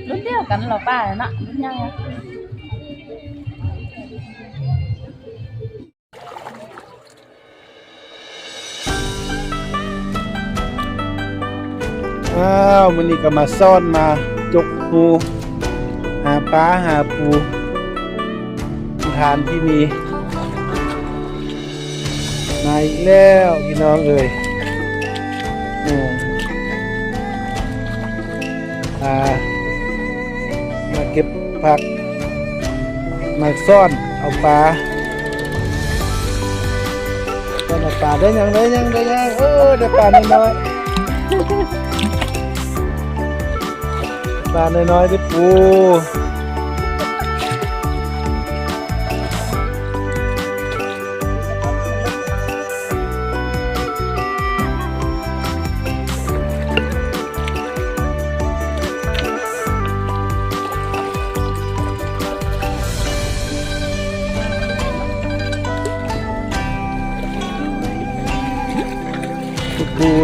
รุ่นเดียวกันเราป้าเนาะรุ่นยังอ้าวมันนี่ก็มาซ่อนมาจกปูหาปลาหาปูทานที่มีมาอีกแล้วพี่น้องเอ่ยมาเก็บผักมาซ่อนเอาปลาซ่อนเอาปลาได้ยังได้ปลาน้อยปลาน้อยได้ปู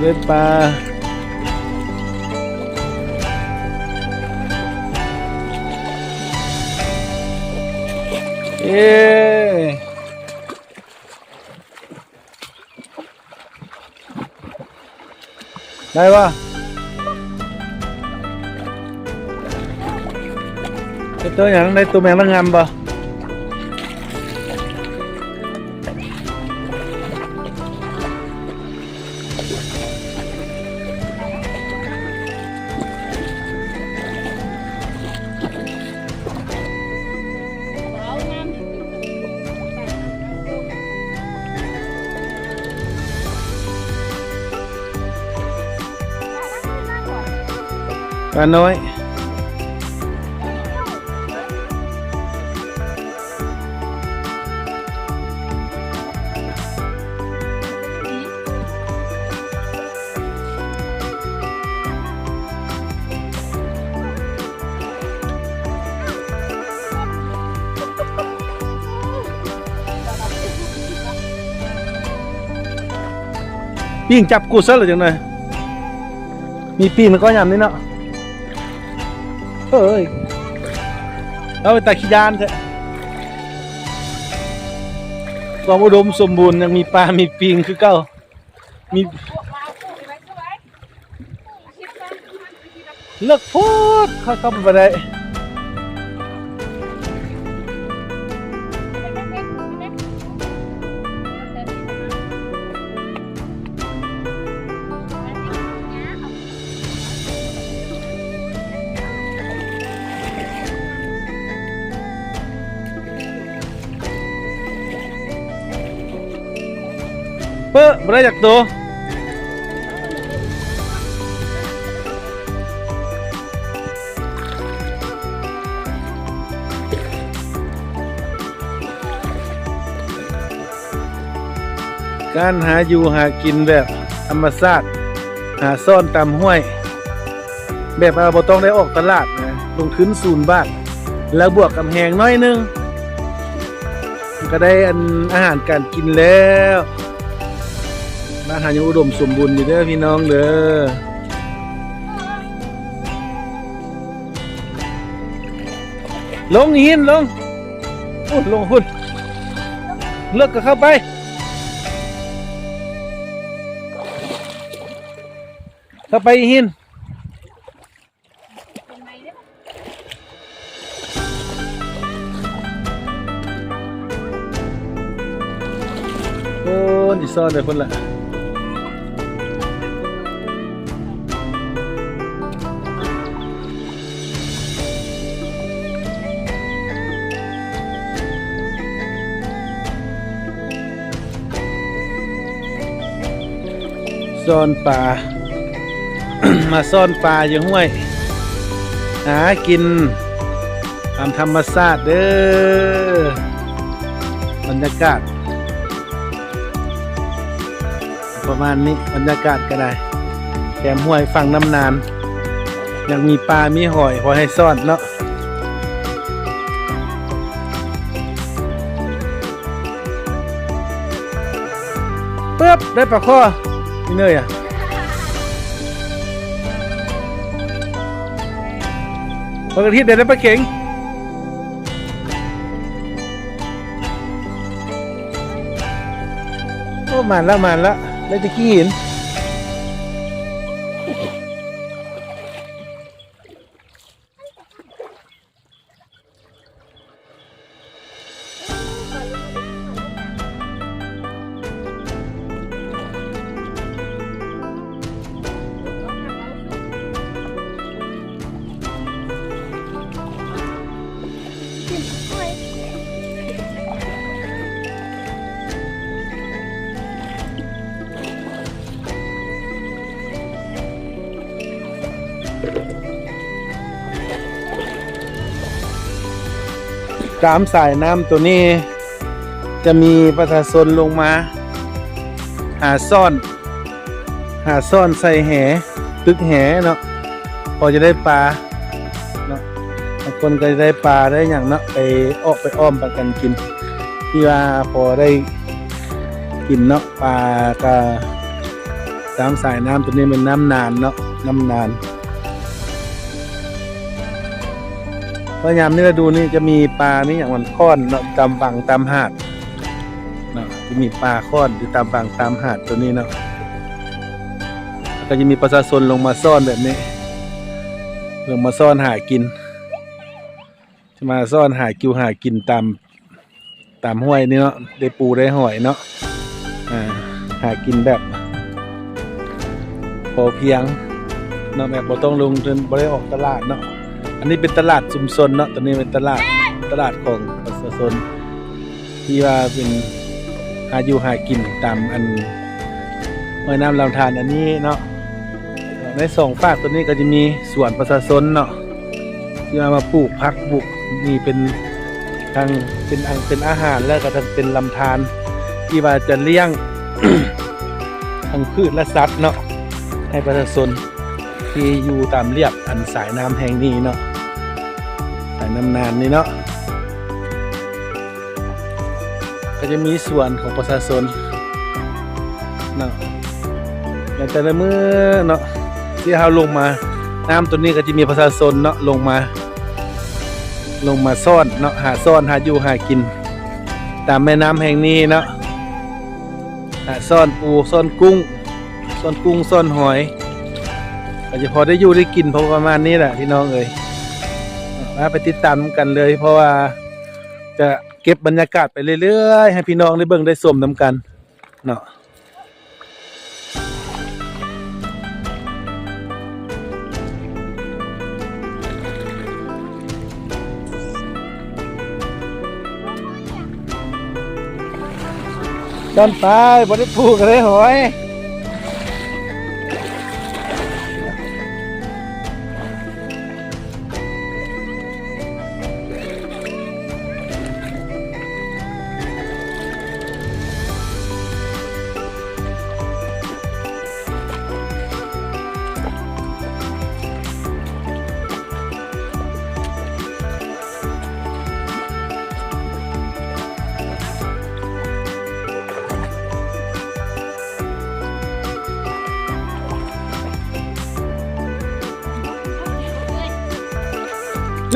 ได้ปลาได้ปะตัวอย่างได้ตัวแมงละงำปะปลาน้อยปิ้งจับกูซะหรือจังไงมีปิ้งแล้วก็ยำนี่เนาะเฮ้ยเอาไปตะขี้ยานเถอะความอุดมสมบูรณ์ยังมีปลา มีปิงคือเก้ามีเลิกพูดเข้าไปได้เปิ้ลไม่ได้จากตัวการหาอยู่หากินแบบธรรมชาติหาซ่อนตามห้วยแบบบ่ต้องได้ออกตลาดนะลงทุน0 บาทแล้วบวกกำแหงน้อยนึงก็ได้อาหารการกินแล้วอาหารยังอุดมสมบูรณ์อยู่เด้อพี่น้องเด้อลงหินลงลงหุ่นเลิกก็เข้าไปหินโอ้ดิซ่อนเลยคนละซ่อนปลา มาซ่อนปลาอยู่ห้วยหากินตามธรรมชาติเด้อบรรยากาศประมาณนี้บรรยากาศก็ได้แถมห้วยฝั่งน้ำนานยังมีปลา มีหอยพอให้ซ่อนเนาะปึ๊บได้ปลาข้อนี่เนยอ่ะ ปกติเด็ดได้ปลาเข็งโอ้มันละได้ตะกี้หินตามสายน้ำตัวนี้จะมีประชาชนลงมาหาซ่อนใส่แหตึกแหเนาะพอจะได้ปลาเนาะบางคนก็จะได้ปลาได้อย่างเนาะไปอ้อมปลากันกินที่ว่าพอได้กินเนาะปลาก็ตามสายน้ำตัวนี้เป็นน้ำนานเนาะน้ำนานพยายามนี่เราดูนี่จะมีปลานี่อย่างมันค้อนเนาะตามฝั่งตามหาดเนาะจะมีปลาค้อนอยู่ตามฝั่งตามหาดตัวนี้เนาะก็จะมีประชาชนลงมาซ่อนแบบนี้ลงมาซ่อนหากินจะมาซ่อนหากินตามห้วยนี่เนาะได้ปูได้หอยเนาะหากินแบบพอเพียงเนาะแบบบ่ต้องลงทุนบ่ได้ออกตลาดเนาะอันนี้เป็นตลาดชุมชนเนาะตัวนี้เป็นตลาดของประชาชนที่ว่าเป็นหาอยู่หากินตามอันแม่น้ำลำธารอันนี้เนาะในสองฝากตัวนี้ก็จะมีสวนประชาชนเนาะที่มาปลูกผักบุกนี่เป็นทางเป็นอาหารแล้วก็ทางเป็นลำธารที่ว่าจะเลี้ยง ทั้งพืชและสัตว์เนาะให้ประชาชนที่อยู่ตามเรียบอันสายน้ำแห่งนี้เนาะสายน้ำนานนี่เนาะก็จะมีส่วนของประชาชนเนาะแต่ละมื้อเนาะที่เราลงมาน้ำตัวนี้ก็จะมีประชาชนเนาะลงมาซ่อนเนาะหาอยู่หากินตามแม่น้ำแห่งนี้เนาะหาซ่อนปูซ่อนกุ้งซ่อนหอยอาจจะพอได้อยู่ได้กินพอประมาณนี้แหละพี่น้องเอ๋ยมาไปติดตามกันเลยเพราะว่าจะเก็บบรรยากาศไปเรื่อยๆให้พี่น้องได้เบิ่งได้ชมนำกันเนาะต้นไปบ่ได้ปลูกเลยหอย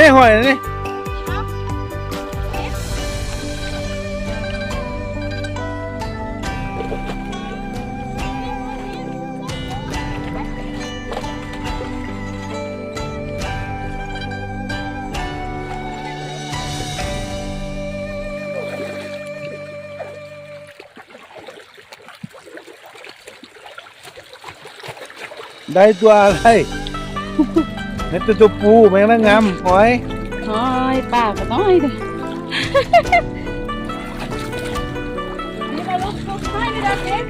นี่หอยนี่ได้ตัวอะไรนี่ตัวปูแมงนางงามหอยป้าก็น้อยเลยนี่มาลุกให้ไม่ได้เพียน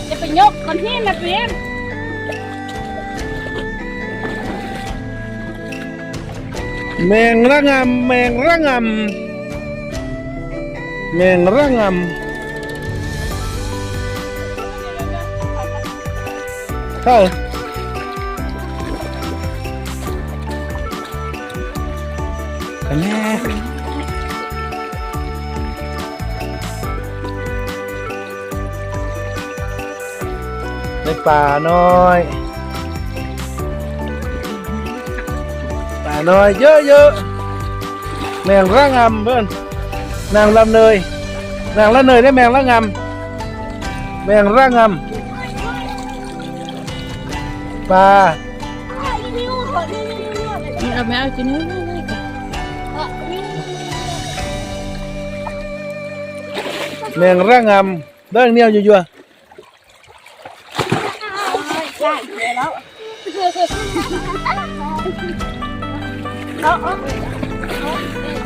จะไปยกคนที่นะเพียนแมงระงำเข้าแม่ได้ปลาน้อย น้อยเยอะๆแมงระงำเพื่อนนางลำเนยนางละเนยได้แมงระงำแมงระงำปลา นี่เอาแมวกินนี่นี่ แมงระงำเด้งเหนียวยั่ว ได้แล้วเอา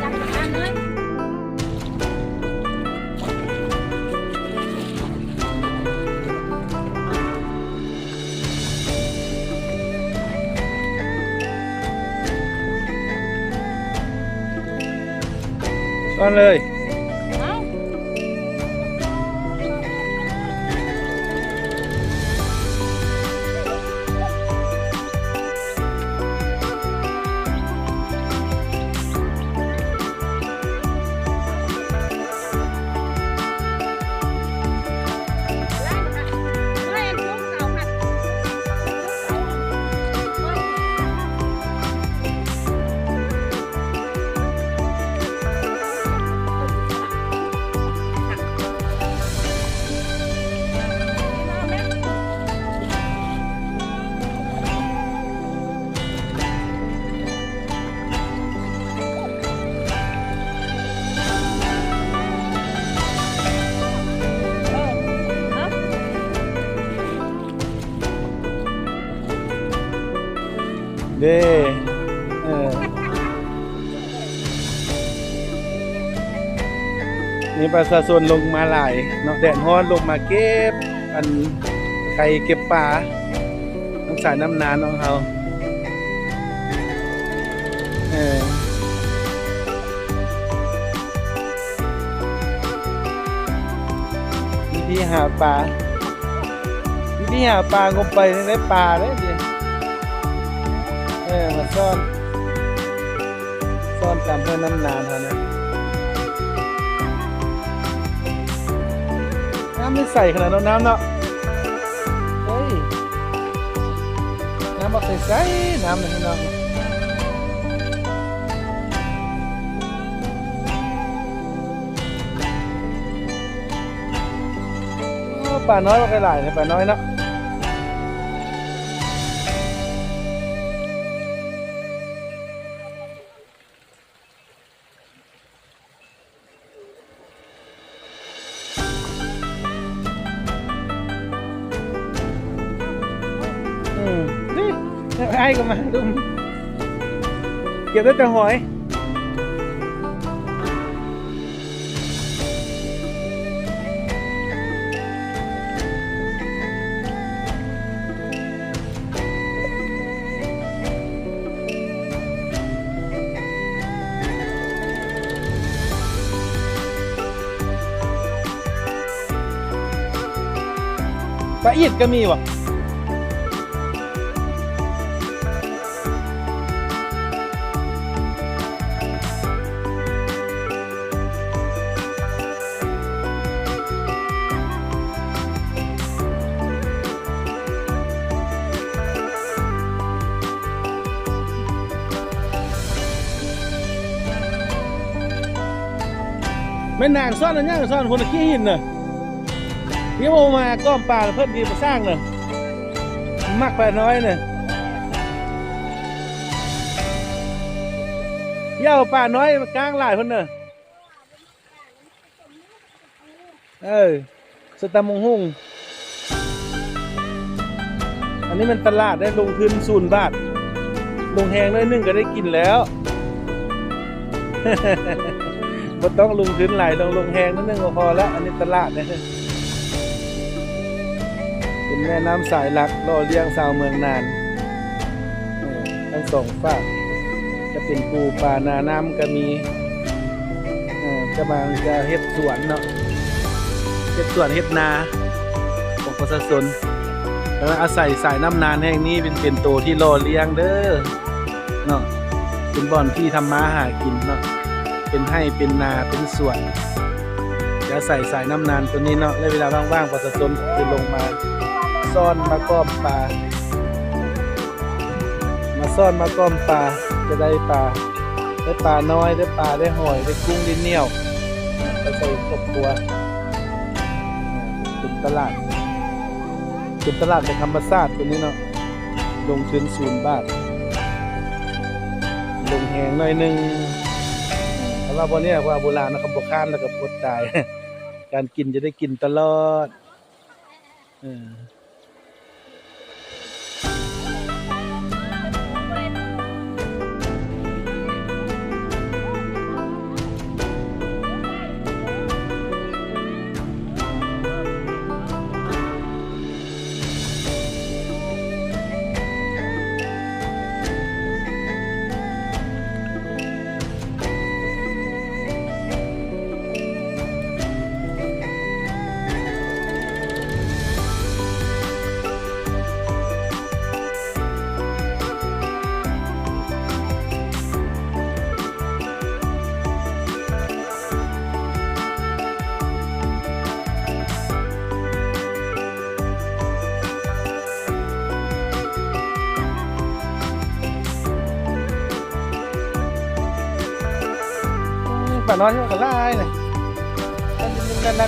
จับทางเลย ๆก้อนเลยเด้นี่ประชาชนลงมาหลายเนาะแดดร้อนลงมาเก็บอันไข่เก็บปลาต้องสายน้ำนานของเขาวิธีหาปลางมไปได้ปลาได้ดิมาซ่อนตามเพื่อนน้ำนานเขานะน้ำไม่ใส่ขนาดนั้นน้ำเนาะเฮ้ยน้ำบอกใส่น้ำเลยพี่น้องปลาน้อยก็หลายเลยปลาน้อยเนาะไอ้ก็มาดูเก็บได้แต่หอยปลาอีดก็มีวะไม่นานซ่อนอันนี้ซ่อนคนตะกี้หินเนอะพี่โมมาก้อมปลาเพิ่มดีมาสร้างเนอะมักปลาน้อยเนอะเย่าปลาน้อยกลางหลายคนเนอะสตาร์มงหุ่งอันนี้มันตลาดได้ลงทุน0 บาทลงแหงได้1ก็ได้กินแล้วบ่ต้องลงทุนหลายต้องลงแหงนิดนึงก็พอแล้วอันนี้ตลาดนะเป็นแม่น้ำสายหลักล่อเลี้ยงชาวเมืองนานทั้งสองฝั่งจะเป็นปูปลานาน้ำก็มีจะบางจะเฮ็ดสวนเนาะเฮ็ดสวนเฮ็ดนาของประชาชนแล้วอาศัยสายน้ำนานแห่งนี้เป็นโตที่ล่อเลี้ยงเด้อเนาะเป็นบ่อนที่ทำมาหากินเนาะเป็นให้เป็นนาเป็นสวนจะใส่สายน้ำนานตัวนี้เนาะในเวลาว่างๆประชาชนจะลงมาซ่อนมาก้อมปลาซ่อนมาก้อมปลา จะได้ปลาน้อยได้ปลาได้หอยได้กุ้งได้เหนี่ยวไปใส่ครอบครัวเป็นตลาดในธรรมชาติตัวนี้เนาะลงทุน0 บาทลงแหงหน่อยหนึงแต่ว่าพอเนี้ยว่าโบราณนะครับบ่ค้านแล้วก็อดตาย การกินจะได้กินตลอดป่าน้อยก็ไล่เลยนั่นเลย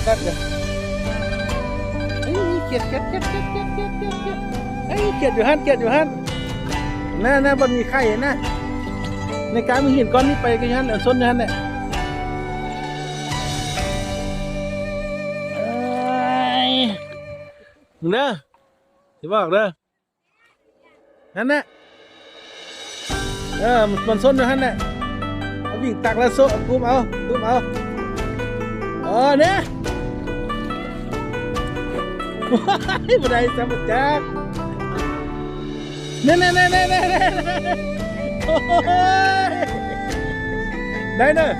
เฮ้ยเกียดเฮ้ยเกียดอยู่ฮั่นน่าบนมีไข่นะในการมึงเห็นก้อนนี้ไปกันฮั่นส้นฮั่นเนี่ยมึงเด้อที่บอกเด้อนั่นแหละมันส้นอยู่ฮั่นเนี่ยวิ่งตักแล้วโซ่ตุ้มเอาเนี่ยบ่ได้สมจักเนี่ยโอ้ยได้เนอะ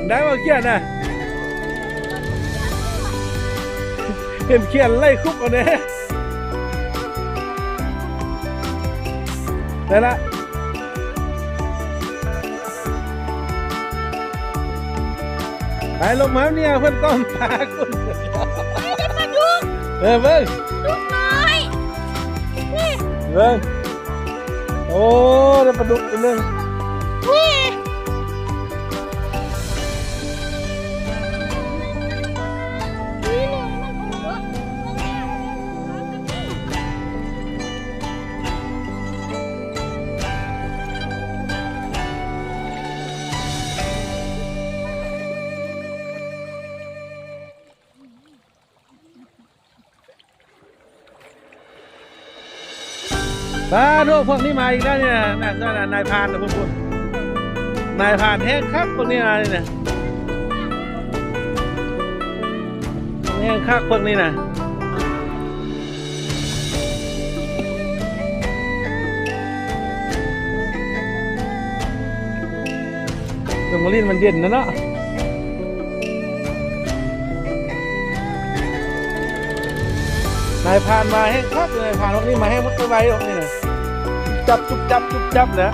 ได้มาเขียนนะเห็นเขียนไล่คุกเอาเนี่ยได้ละไปลงมาเนี่ยเพื่อนก้มตาคุณเบิ้งลูกน้อยนี่ เบิ้งโอ้ได้ปลาดุกตัวนึงนี่ปลาดุกพวกนี้มาอีกแล้วเนี่ยนายพานนะพวกนายพานแห้งคักพวกนี้มาเนี่ยแห้งคักพวกนี้นะตรงมะลินมันเย็นนะเนาะนายพานมาแห้งคักเลยนายพานพวกนี้มาแห้งมัดไปไว้พวกนี้นะจุบจับแหละ